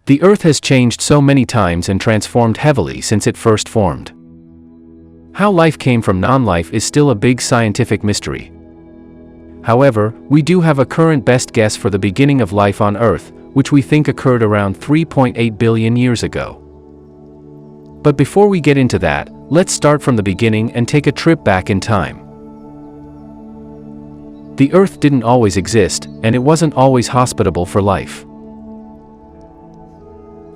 The Earth has changed so many times and transformed heavily since it first formed. How life came from non-life is still a big scientific mystery. However, we do have a current best guess for the beginning of life on Earth, which we think occurred around 3.8 billion years ago. But before we get into that, let's start from the beginning and take a trip back in time. The Earth didn't always exist, and it wasn't always hospitable for life.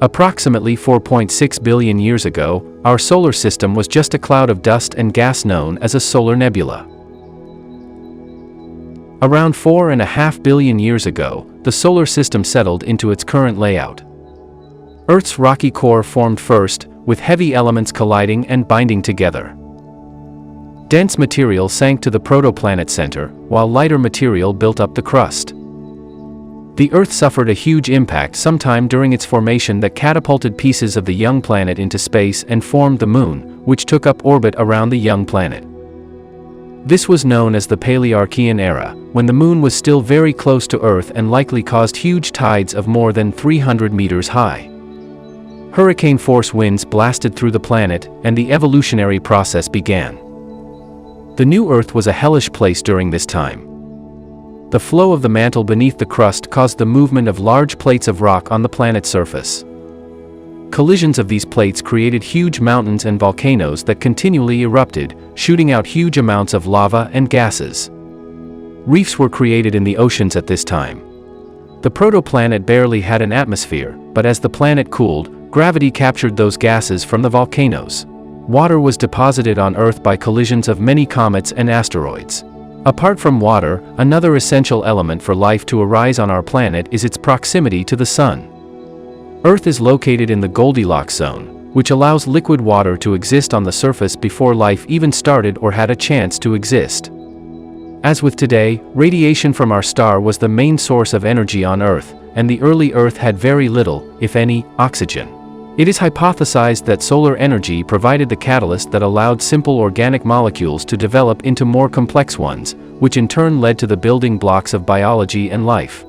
Approximately 4.6 billion years ago, our solar system was just a cloud of dust and gas known as a solar nebula. Around 4.5 billion years ago, the solar system settled into its current layout. Earth's rocky core formed first, with heavy elements colliding and binding together. Dense material sank to the protoplanet center, while lighter material built up the crust. The Earth suffered a huge impact sometime during its formation that catapulted pieces of the young planet into space and formed the Moon, which took up orbit around the young planet. This was known as the Paleoarchean era, when the Moon was still very close to Earth and likely caused huge tides of more than 300 meters high. Hurricane-force winds blasted through the planet, and the evolutionary process began. The new Earth was a hellish place during this time. The flow of the mantle beneath the crust caused the movement of large plates of rock on the planet's surface. Collisions of these plates created huge mountains and volcanoes that continually erupted, shooting out huge amounts of lava and gases. Reefs were created in the oceans at this time. The protoplanet barely had an atmosphere, but as the planet cooled, gravity captured those gases from the volcanoes. Water was deposited on Earth by collisions of many comets and asteroids. Apart from water, another essential element for life to arise on our planet is its proximity to the Sun. Earth is located in the Goldilocks zone, which allows liquid water to exist on the surface before life even started or had a chance to exist. As with today, radiation from our star was the main source of energy on Earth, and the early Earth had very little, if any, oxygen. It is hypothesized that solar energy provided the catalyst that allowed simple organic molecules to develop into more complex ones, which in turn led to the building blocks of biology and life.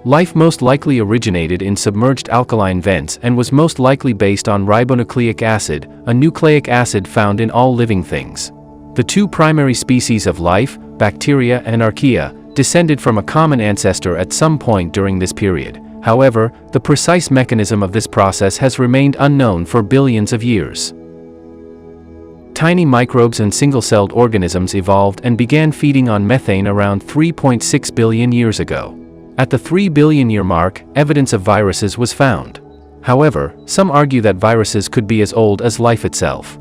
Life most likely originated in submerged alkaline vents and was most likely based on ribonucleic acid, a nucleic acid found in all living things. The two primary species of life, bacteria and archaea, descended from a common ancestor at some point during this period. However, the precise mechanism of this process has remained unknown for billions of years. Tiny microbes and single-celled organisms evolved and began feeding on methane around 3.6 billion years ago. At the 3 billion year mark, evidence of viruses was found. However, some argue that viruses could be as old as life itself.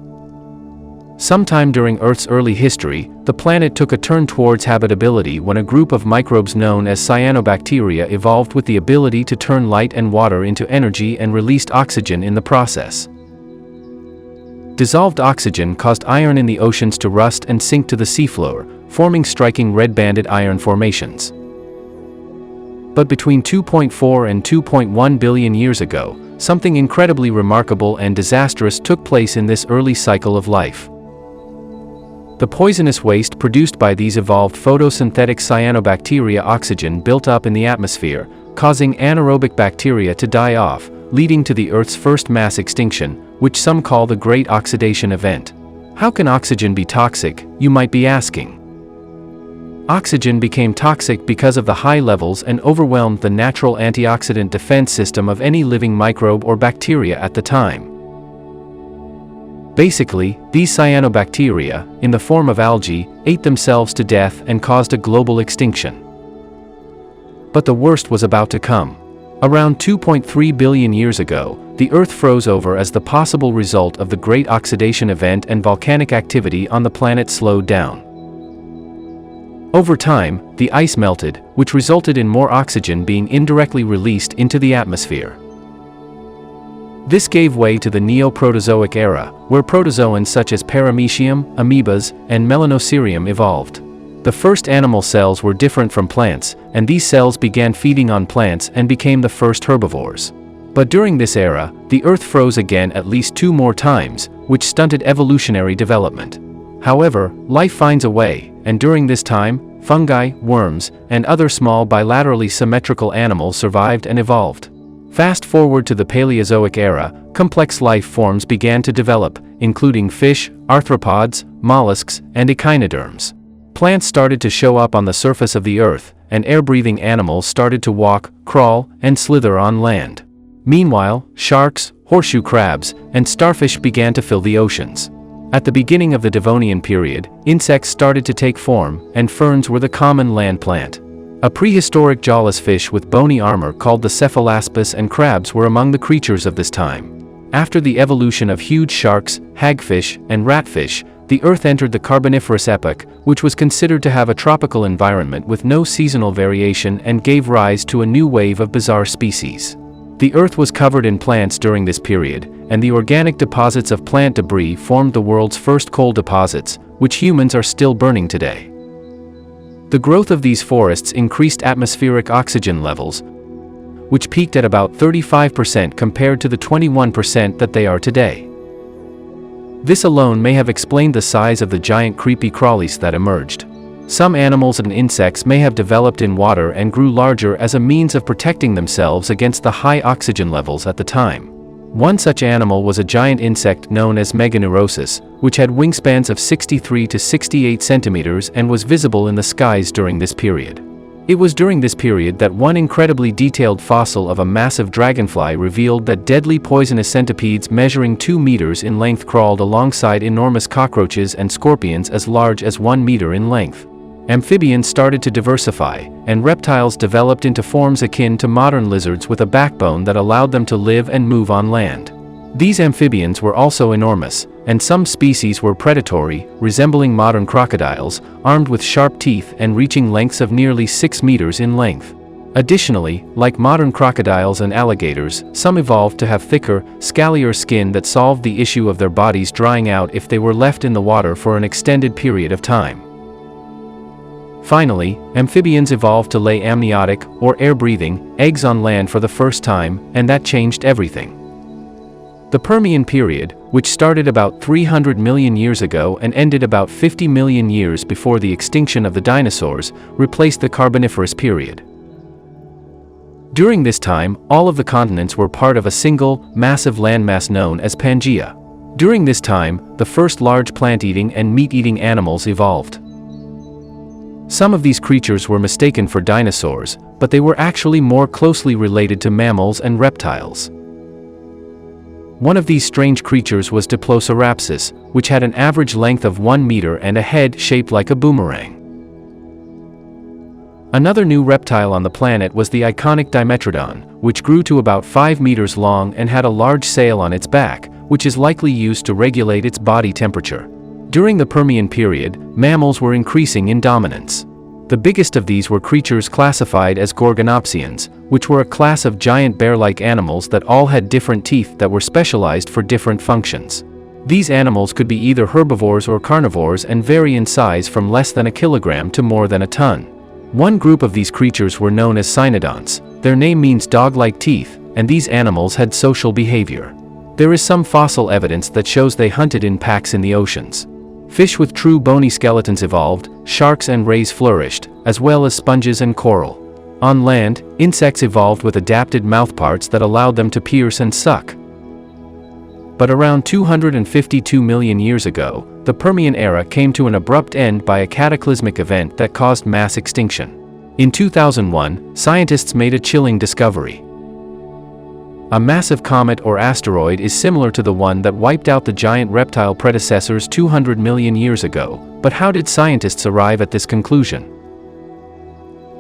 Sometime during Earth's early history, the planet took a turn towards habitability when a group of microbes known as cyanobacteria evolved with the ability to turn light and water into energy and released oxygen in the process. Dissolved oxygen caused iron in the oceans to rust and sink to the seafloor, forming striking red-banded iron formations. But between 2.4 and 2.1 billion years ago, something incredibly remarkable and disastrous took place in this early cycle of life. The poisonous waste produced by these evolved photosynthetic cyanobacteria oxygen built up in the atmosphere, causing anaerobic bacteria to die off, leading to the Earth's first mass extinction, which some call the Great Oxidation Event. How can oxygen be toxic, you might be asking? Oxygen became toxic because of the high levels and overwhelmed the natural antioxidant defense system of any living microbe or bacteria at the time. Basically, these cyanobacteria, in the form of algae, ate themselves to death and caused a global extinction. But the worst was about to come. Around 2.3 billion years ago, the Earth froze over as the possible result of the Great Oxidation Event, and volcanic activity on the planet slowed down. Over time, the ice melted, which resulted in more oxygen being indirectly released into the atmosphere. This gave way to the Neoprotozoic era, where protozoans such as Paramecium, amoebas, and Melanocerium evolved. The first animal cells were different from plants, and these cells began feeding on plants and became the first herbivores. But during this era, the Earth froze again at least 2 more times, which stunted evolutionary development. However, life finds a way, and during this time, fungi, worms, and other small bilaterally symmetrical animals survived and evolved. Fast forward to the Paleozoic era, complex life forms began to develop, including fish, arthropods, mollusks, and echinoderms. Plants started to show up on the surface of the earth, and air-breathing animals started to walk, crawl, and slither on land. Meanwhile, sharks, horseshoe crabs, and starfish began to fill the oceans. At the beginning of the Devonian period, insects started to take form, and ferns were the common land plant. A prehistoric jawless fish with bony armor called the cephalaspis and crabs were among the creatures of this time. After the evolution of huge sharks, hagfish, and ratfish, the Earth entered the Carboniferous epoch, which was considered to have a tropical environment with no seasonal variation and gave rise to a new wave of bizarre species. The Earth was covered in plants during this period, and the organic deposits of plant debris formed the world's first coal deposits, which humans are still burning today. The growth of these forests increased atmospheric oxygen levels, which peaked at about 35% compared to the 21% that they are today. This alone may have explained the size of the giant creepy crawlies that emerged. Some animals and insects may have developed in water and grew larger as a means of protecting themselves against the high oxygen levels at the time. One such animal was a giant insect known as Meganeurosis, which had wingspans of 63 to 68 centimeters and was visible in the skies during this period. It was during this period that one incredibly detailed fossil of a massive dragonfly revealed that deadly poisonous centipedes measuring 2 meters in length crawled alongside enormous cockroaches and scorpions as large as 1 meter in length. Amphibians started to diversify, and reptiles developed into forms akin to modern lizards with a backbone that allowed them to live and move on land. These amphibians were also enormous, and some species were predatory, resembling modern crocodiles, armed with sharp teeth and reaching lengths of nearly 6 meters in length. Additionally, like modern crocodiles and alligators, some evolved to have thicker, scalier skin that solved the issue of their bodies drying out if they were left in the water for an extended period of time. Finally, amphibians evolved to lay amniotic, or air-breathing, eggs on land for the first time, and that changed everything. The Permian period, which started about 300 million years ago and ended about 50 million years before the extinction of the dinosaurs, replaced the Carboniferous period. During this time, all of the continents were part of a single, massive landmass known as Pangaea. During this time, the first large plant-eating and meat-eating animals evolved. Some of these creatures were mistaken for dinosaurs, but they were actually more closely related to mammals and reptiles. One of these strange creatures was Diplosaurapsis, which had an average length of 1 meter and a head shaped like a boomerang. Another new reptile on the planet was the iconic Dimetrodon, which grew to about 5 meters long and had a large sail on its back, which is likely used to regulate its body temperature. During the Permian period, mammals were increasing in dominance. The biggest of these were creatures classified as Gorgonopsians, which were a class of giant bear-like animals that all had different teeth that were specialized for different functions. These animals could be either herbivores or carnivores and vary in size from less than a kilogram to more than a ton. One group of these creatures were known as cynodonts. Their name means dog-like teeth, and these animals had social behavior. There is some fossil evidence that shows they hunted in packs in the oceans. Fish with true bony skeletons evolved, sharks and rays flourished, as well as sponges and coral. On land, insects evolved with adapted mouthparts that allowed them to pierce and suck. But around 252 million years ago, the Permian era came to an abrupt end by a cataclysmic event that caused mass extinction. In 2001, scientists made a chilling discovery. A massive comet or asteroid is similar to the one that wiped out the giant reptile predecessors 200 million years ago, but how did scientists arrive at this conclusion?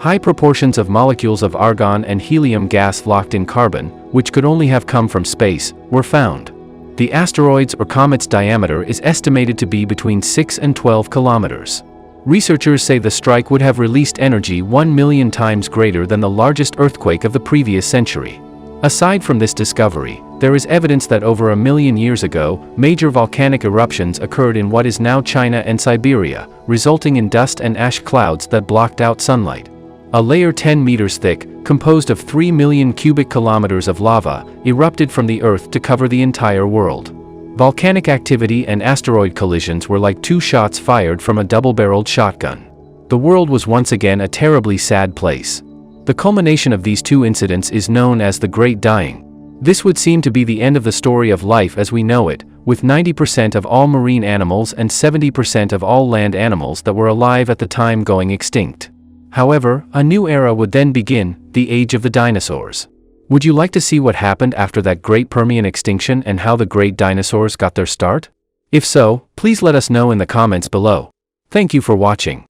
High proportions of molecules of argon and helium gas locked in carbon, which could only have come from space, were found. The asteroid's or comet's diameter is estimated to be between 6 and 12 kilometers. Researchers say the strike would have released energy 1 million times greater than the largest earthquake of the previous century. Aside from this discovery, there is evidence that over 1 million years ago, major volcanic eruptions occurred in what is now China and Siberia, resulting in dust and ash clouds that blocked out sunlight. A layer 10 meters thick, composed of 3 million cubic kilometers of lava, erupted from the Earth to cover the entire world. Volcanic activity and asteroid collisions were like 2 shots fired from a double-barreled shotgun. The world was once again a terribly sad place. The culmination of these two incidents is known as the Great Dying. This would seem to be the end of the story of life as we know it, with 90% of all marine animals and 70% of all land animals that were alive at the time going extinct. However, a new era would then begin, the age of the dinosaurs. Would you like to see what happened after that great Permian extinction and how the great dinosaurs got their start? If so, please let us know in the comments below. Thank you for watching.